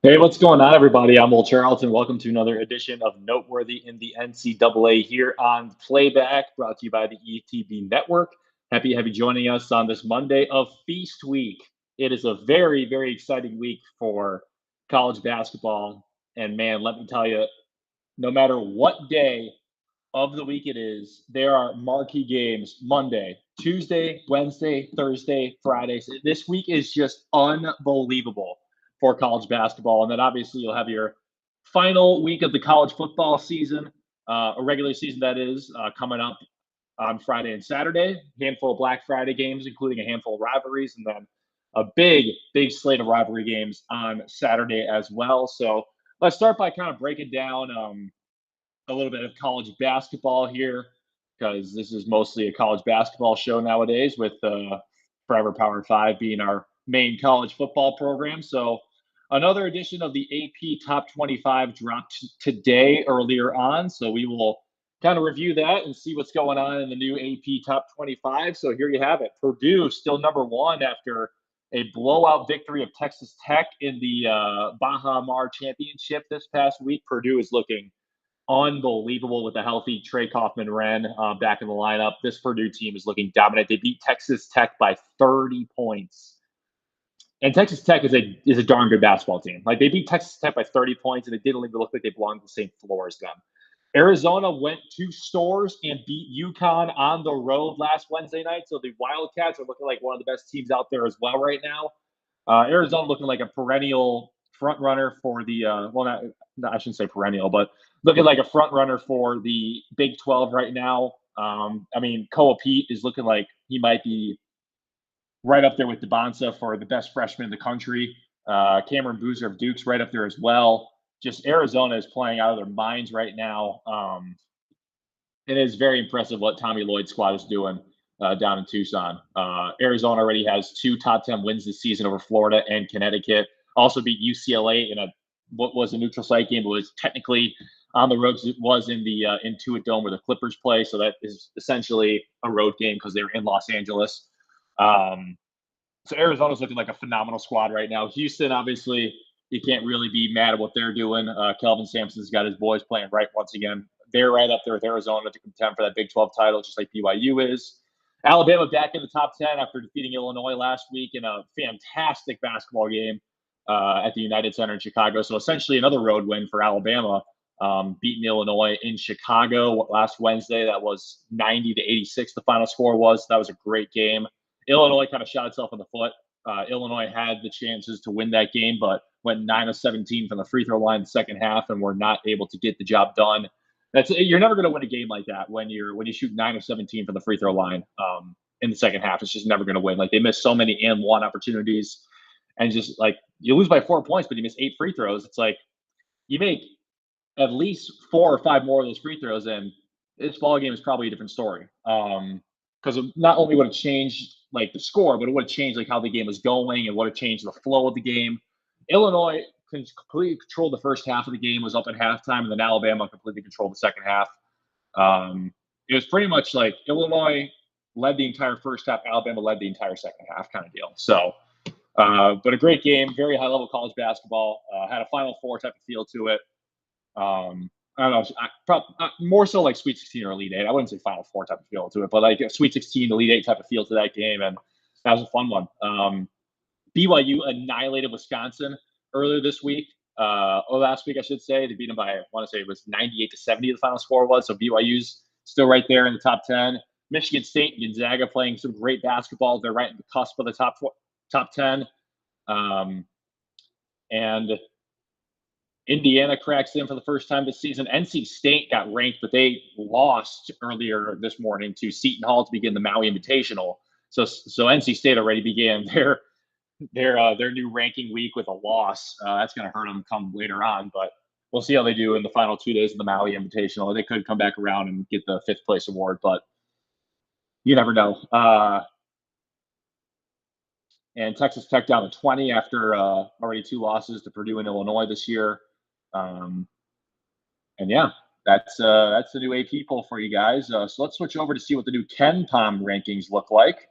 Hey, what's going on, everybody? I'm Will Charlton. Welcome to another edition of Noteworthy in the NCAA here on Playback, brought to you by the ETB Network. Happy to have you joining us on this Monday of Feast Week. It is a very, very exciting week for college basketball. And man, let me tell you, no matter what day of the week it is, there are marquee games Monday, Tuesday, Wednesday, Thursday, Friday. So this week is just unbelievable for college basketball. And then obviously you'll have your final week of the college football season, a regular season that is, coming up on Friday and Saturday. Handful of Black Friday games, including a handful of rivalries, and then a big, big slate of rivalry games on Saturday as well. So let's start by kind of breaking down a little bit of college basketball here because this is mostly a college basketball show nowadays with Forever Power 5 being our main college football program. So another edition of the AP Top 25 dropped today earlier on. So we will kind of review that and see what's going on in the new AP Top 25. So here you have it. Purdue still number one after a blowout victory of Texas Tech in the Baha Mar Championship this past week. Purdue is looking unbelievable with a healthy Trey Kaufman-Wren back in the lineup. This Purdue team is looking dominant. They beat Texas Tech by 30 points. And Texas Tech is a darn good basketball team. Like, they beat Texas Tech by 30 points, and it didn't even look like they belonged on the same floor as them. Arizona went to Stores and beat UConn on the road last Wednesday night. So the Wildcats are looking like one of the best teams out there as well right now. Arizona looking like a perennial front runner for the I shouldn't say perennial, but looking like a front runner for the Big 12 right now. I mean, Koa Pete is looking like he might be right up there with DeBonsa for the best freshman in the country. Cameron Boozer of Duke's right up there as well. Just Arizona is playing out of their minds right now. It is very impressive what Tommy Lloyd's squad is doing down in Tucson. Arizona already has 2 top 10 wins this season over Florida and Connecticut. Also beat UCLA in what was a neutral site game, but was technically on the road. It was in the Intuit Dome where the Clippers play, so that is essentially a road game because they're in Los Angeles. So Arizona's looking like a phenomenal squad right now. Houston, obviously, you can't really be mad at what they're doing. Kelvin Sampson's got his boys playing right once again. They're right up there with Arizona to contend for that Big 12 title, just like BYU is. Alabama back in the top 10 after defeating Illinois last week in a fantastic basketball game at the United Center in Chicago. So essentially another road win for Alabama, beating Illinois in Chicago last Wednesday. That was 90-86 the final score was. That was a great game. Illinois kind of shot itself in the foot. Illinois had the chances to win that game, but went 9 of 17 from the free throw line in the second half and were not able to get the job done. You're never going to win a game like that when you shoot 9 of 17 from the free throw line in the second half. It's just never going to win. Like, they missed so many and one opportunities, and just like, you lose by 4 points, but you miss 8 free throws. It's like you make at least 4 or 5 more of those free throws, and this ball game is probably a different story. Because not only would it change like the score, but it would have changed like how the game was going and would have changed the flow of the game. Illinois completely controlled the first half of the game, was up at halftime, and then Alabama completely controlled the second half. It was pretty much like Illinois led the entire first half, Alabama led the entire second half kind of deal. So, but a great game, very high level college basketball. Had a Final Four type of feel to it. I don't know, more so like Sweet 16 or Elite 8. I wouldn't say Final Four type of feel to it, but like a Sweet 16, Elite 8 type of feel to that game, and that was a fun one. BYU annihilated Wisconsin earlier this week, or last week, I should say. They beat them by, I want to say it was 98-70 the final score was, so BYU's still right there in the top 10. Michigan State and Gonzaga playing some great basketball. They're right in the cusp of the top 10. And Indiana cracks in for the first time this season. NC State got ranked, but they lost earlier this morning to Seton Hall to begin the Maui Invitational. So NC State already began their new ranking week with a loss. That's going to hurt them come later on, but we'll see how they do in the final 2 days of the Maui Invitational. They could come back around and get the 5th place award, but you never know. And Texas Tech down to 20 after already 2 losses to Purdue and Illinois this year. And yeah, that's the new AP poll for you guys. So let's switch over to see what the new KenPom rankings look like.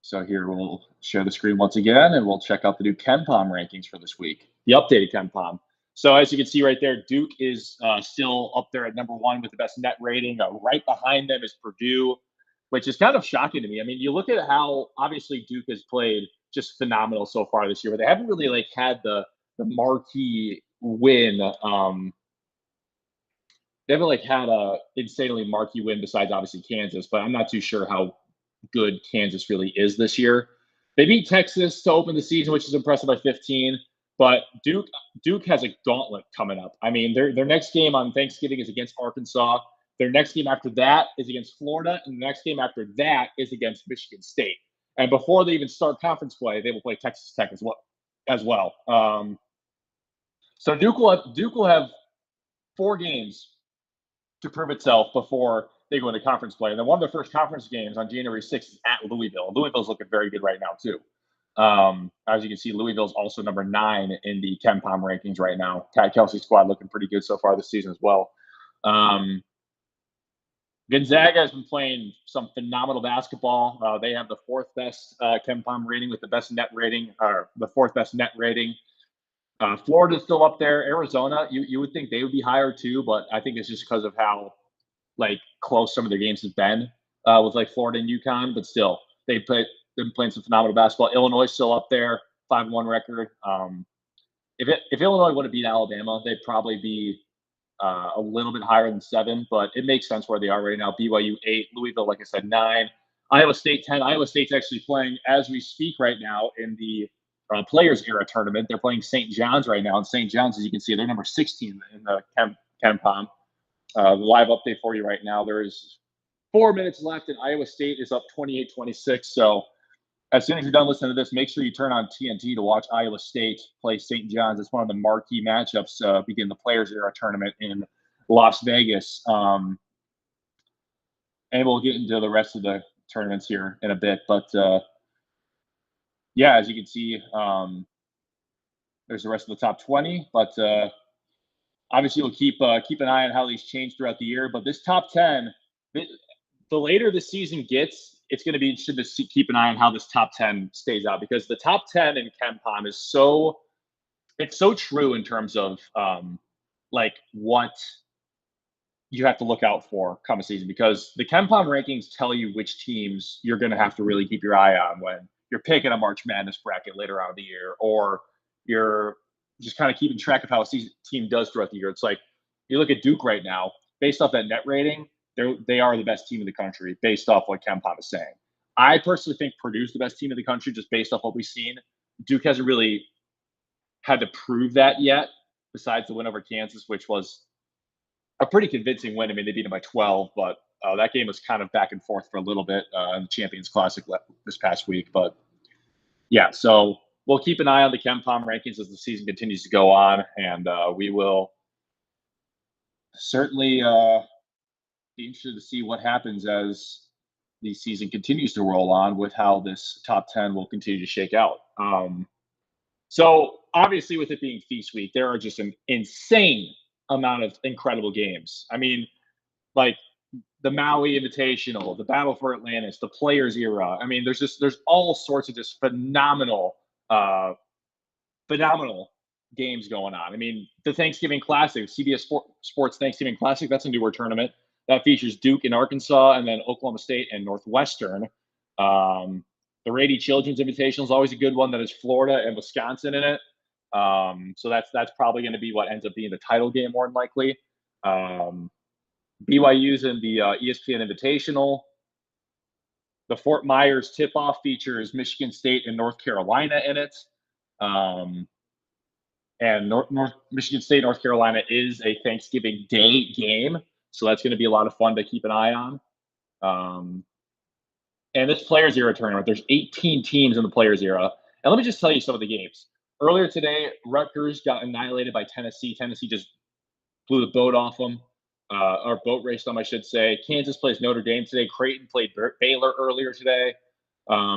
So here we'll share the screen once again, and we'll check out the new KenPom rankings for this week, the updated KenPom. So as you can see right there, Duke is still up there at number one with the best net rating. Right behind them is Purdue, which is kind of shocking to me. I mean, you look at how obviously Duke has played just phenomenal so far this year, but they haven't really like had the marquee win. They haven't like had a insanely marquee win besides obviously Kansas, but I'm not too sure how good Kansas really is this year. They beat Texas to open the season, which is impressive by 15. But Duke has a gauntlet coming up. I mean, their next game on Thanksgiving is against Arkansas. Their next game after that is against Florida, and the next game after that is against Michigan State. And before they even start conference play, they will play Texas Tech as well. So Duke will have 4 games to prove itself before they go into conference play. And then one of their first conference games on January 6th is at Louisville. Louisville's looking very good right now, too. As you can see, Louisville's also number 9 in the KenPom rankings right now. Ty Kelsey's squad looking pretty good so far this season as well. Gonzaga has been playing some phenomenal basketball. They have the 4th best KenPom rating with the best net rating, or the 4th best net rating. Florida's still up there. Arizona, you would think they would be higher too, but I think it's just because of how like close some of their games have been with like Florida and UConn. But still, they've been playing some phenomenal basketball. Illinois is still up there, 5-1 record. If Illinois would have beat Alabama, they'd probably be a little bit higher than 7, but it makes sense where they are right now. BYU 8, Louisville, like I said, 9, Iowa State 10. Iowa State's actually playing as we speak right now in the Players Era tournament. They're playing St. John's right now, and St. John's, as you can see, they're number 16 in the KenPom. The live update for you right now. There is 4 minutes left, and Iowa State is up 28-26. So as soon as you're done listening to this, make sure you turn on TNT to watch Iowa State play St. John's. It's one of the marquee matchups begin the Players Era tournament in Las Vegas. And we'll get into the rest of the tournaments here in a bit. But yeah, as you can see, there's the rest of the top 20. But obviously, we'll keep an eye on how these change throughout the year. But this top 10, the later the season gets, it's going to be interesting to keep an eye on how this top 10 stays out, because the top 10 in KenPom is so true in terms of like what you have to look out for come a season, because the KenPom rankings tell you which teams you're going to have to really keep your eye on when you're picking a March Madness bracket later on in the year, or you're just kind of keeping track of how a team does throughout the year. It's like you look at Duke right now, based off that net rating, they are the best team in the country based off what KenPom is saying. I personally think Purdue's the best team in the country just based off what we've seen. Duke hasn't really had to prove that yet, besides the win over Kansas, which was a pretty convincing win. I mean, they beat them by 12, but that game was kind of back and forth for a little bit in the Champions Classic this past week. But yeah, so we'll keep an eye on the KenPom rankings as the season continues to go on, and we will certainly be interested to see what happens as the season continues to roll on with how this top 10 will continue to shake out. So obviously, with it being Feast Week, there are just an insane amount of incredible games. I mean, like the Maui Invitational, the Battle for Atlantis, the Players Era. I mean, there's all sorts of just phenomenal games going on. I mean, the Thanksgiving Classic, CBS Sports Thanksgiving Classic, that's a newer tournament that features Duke and Arkansas, and then Oklahoma State and Northwestern. The Rady Children's Invitational is always a good one that has Florida and Wisconsin in it. So that's probably going to be what ends up being the title game more than likely. BYU's in the ESPN Invitational. The Fort Myers tip-off features Michigan State and North Carolina in it. And Michigan State, North Carolina is a Thanksgiving Day game, so that's going to be a lot of fun to keep an eye on. And this Players Era tournament, there's 18 teams in the Players Era. And let me just tell you some of the games. Earlier today, Rutgers got annihilated by Tennessee. Tennessee just blew the boat off them, or boat raced them, I should say. Kansas plays Notre Dame today. Creighton played Baylor earlier today.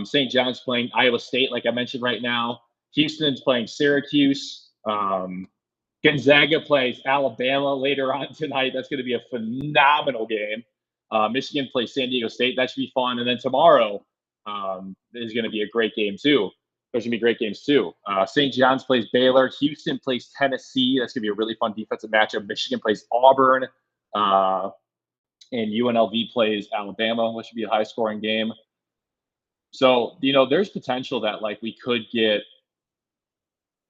St. John's playing Iowa State, like I mentioned right now. Houston's playing Syracuse. Gonzaga plays Alabama later on tonight. That's going to be a phenomenal game. Michigan plays San Diego State. That should be fun. And then tomorrow, is going to be a great game too. There's going to be great games too. St. John's plays Baylor. Houston plays Tennessee. That's going to be a really fun defensive matchup. Michigan plays Auburn. And UNLV plays Alabama, which should be a high-scoring game. So, there's potential that we could get.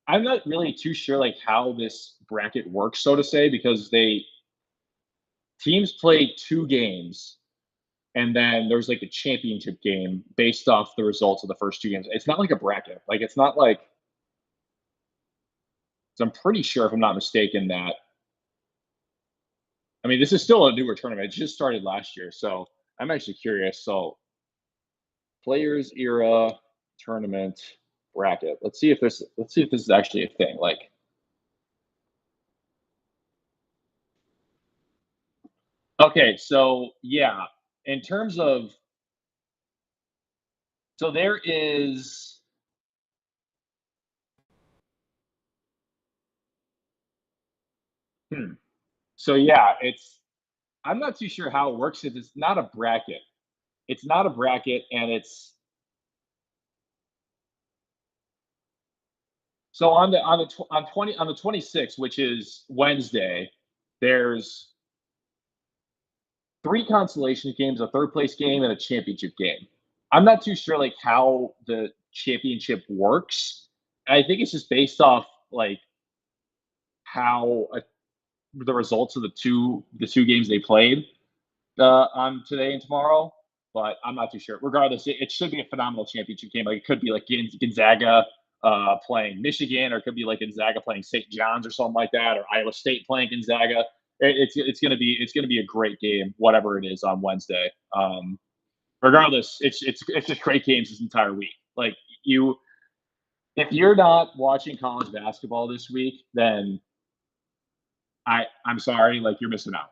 I'm not really too sure how this bracket works, so to say, because teams play 2 games, and then there's a championship game based off the results of the first 2 games. It's not like a bracket. It's not like. So I'm pretty sure, if I'm not mistaken, that. I mean, this is still a newer tournament. It just started last year, so I'm actually curious. So, Players Era Tournament bracket. Let's see if this is actually a thing. Okay, so yeah, in terms of, so there is. So yeah, I'm not too sure how it works because it's not a bracket. It's not a bracket, and it's. So on the 26th, which is Wednesday, there's 3 consolation games, a third place game, and a championship game. I'm not too sure how the championship works. I think it's just based off how the results of the two games they played on today and tomorrow. But I'm not too sure. Regardless, it should be a phenomenal championship game. It could be Gonzaga playing Michigan, or it could be Gonzaga playing St. John's or something like that, or Iowa State playing Gonzaga. It's gonna be a great game, whatever it is on Wednesday. Regardless, it's just great games this entire week. You, if you're not watching college basketball this week, then I'm sorry, you're missing out.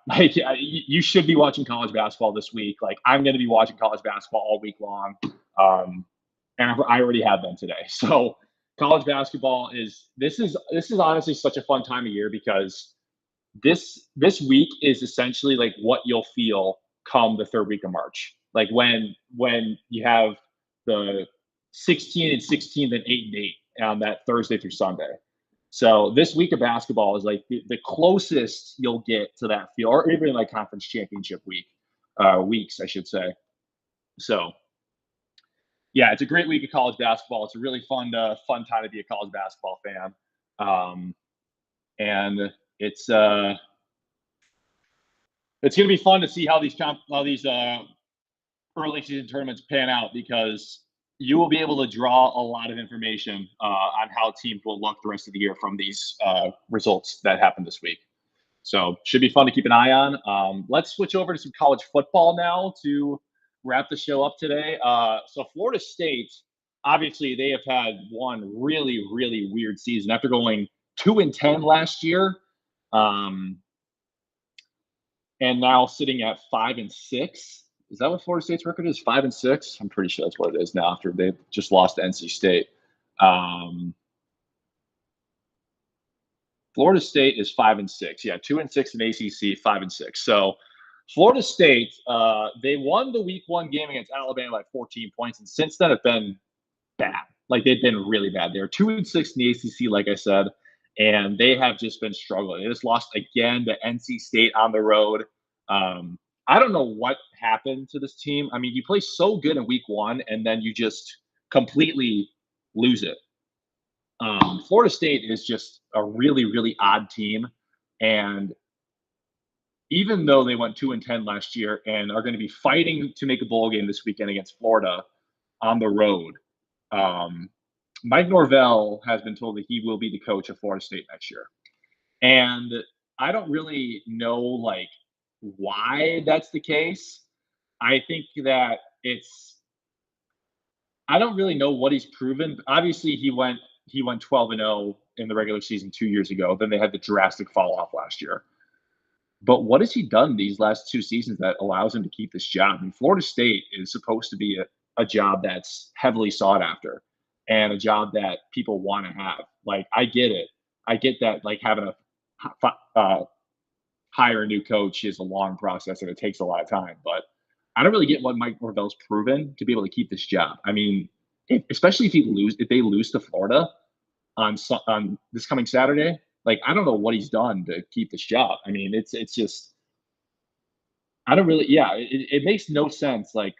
You should be watching college basketball this week. I'm going to be watching college basketball all week long, and I already have been today. So college basketball is honestly such a fun time of year because this week is essentially what you'll feel come the third week of March. When you have the 16 and 16 and 8 and 8 on that Thursday through Sunday. So this week of basketball is the closest you'll get to that feel, or even conference championship weeks, I should say. So yeah, it's a great week of college basketball. It's a really fun time to be a college basketball fan. And it's going to be fun to see how these early season tournaments pan out, because you will be able to draw a lot of information on how teams will look the rest of the year from these results that happened this week. So should be fun to keep an eye on. Let's switch over to some college football now to wrap the show up today. So Florida State, obviously, they have had one really, really weird season after going 2-10 last year, and now sitting at 5-6. Is that what Florida State's record is? 5-6? I'm pretty sure that's what it is now after they just lost to NC State. Florida State is 5-6. Yeah, 2-6 in ACC, 5-6. So Florida State, they won the week 1 game against Alabama by 14 points, and since then have been bad. They've been really bad. They're 2-6 in the ACC, like I said, and they have just been struggling. They just lost again to NC State on the road. I don't know what happened to this team. I mean, you play so good in week 1, and then you just completely lose it. Florida State is just a really, really odd team. And even though they went 2-10 last year and are going to be fighting to make a bowl game this weekend against Florida on the road, Mike Norvell has been told that he will be the coach of Florida State next year. And I don't really know, why that's the case. I think that I don't really know what he's proven. Obviously, he went 12-0 in the regular season 2 years ago. Then they had the drastic fall off last year. But what has he done these last 2 seasons that allows him to keep this job? I mean, Florida State is supposed to be a job that's heavily sought after and a job that people want to have. I get it. I get that, having a hire a new coach is a long process and it takes a lot of time. But I don't really get what Mike Norvell's proven to be able to keep this job. I mean, especially if they lose to Florida on this coming Saturday, like I don't know what he's done to keep this job. I mean, it's just I don't really yeah, it makes no sense like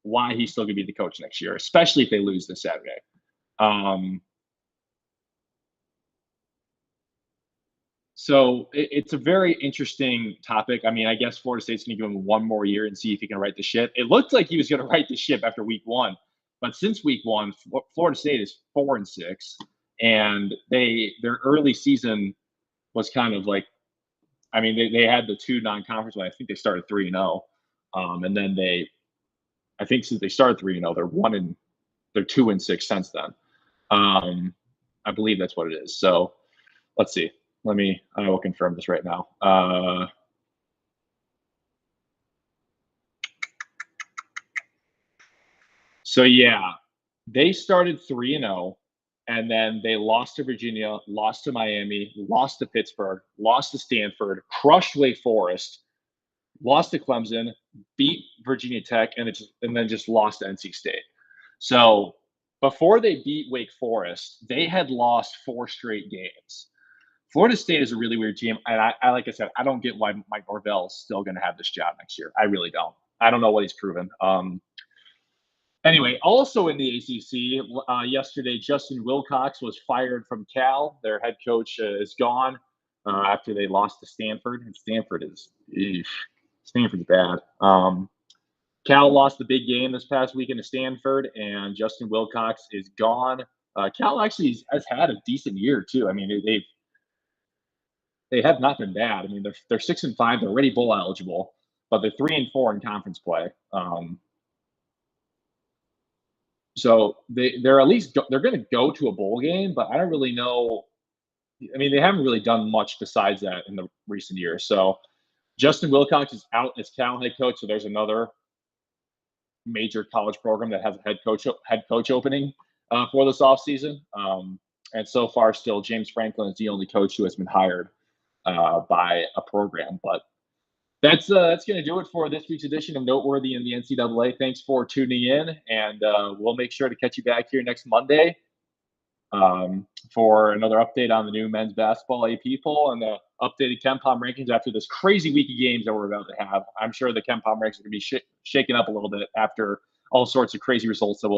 why he's still gonna be the coach next year, especially if they lose this Saturday. Um, so it's a very interesting topic. I mean, I guess Florida State's going to give him one more year and see if he can right the ship. It looked like he was going to right the ship after week one, but since week one, Florida State is 4-6, and their early season was kind of like, I mean, they had the two non-conference, but I think they started 3-0, and then I think since they started 3-0, they're 2-6 since then. I believe that's what it is. So let's see. I will confirm this right now. So yeah, they started 3-0, and then they lost to Virginia, lost to Miami, lost to Pittsburgh, lost to Stanford, crushed Wake Forest, lost to Clemson, beat Virginia Tech, and then just lost to NC State. So before they beat Wake Forest, they had lost 4 straight games. Florida State is a really weird team, and like I said, I don't get why Mike Norvell is still going to have this job next year. I really don't. I don't know what he's proven. Anyway, also in the ACC, yesterday, Justin Wilcox was fired from Cal. Their head coach is gone after they lost to Stanford, and Stanford's bad. Cal lost the big game this past weekend to Stanford, and Justin Wilcox is gone. Cal actually has had a decent year too. I mean, they have not been bad. I mean, they're 6-5. They're already bowl eligible, but they're 3-4 in conference play. So they're at least they're going to go to a bowl game, but I don't really know. I mean, they haven't really done much besides that in the recent years. So Justin Wilcox is out as Cal head coach. So there's another major college program that has a head coach opening for this offseason. And so far, still James Franklin is the only coach who has been hired by a program. But that's going to do it for this week's edition of Noteworthy in the NCAA. Thanks for tuning in, and we'll make sure to catch you back here next Monday for another update on the new men's basketball AP poll and the updated KenPom rankings after this crazy week of games that we're about to have. I'm sure the KenPom rankings are going to be shaken up a little bit after all sorts of crazy results that we'll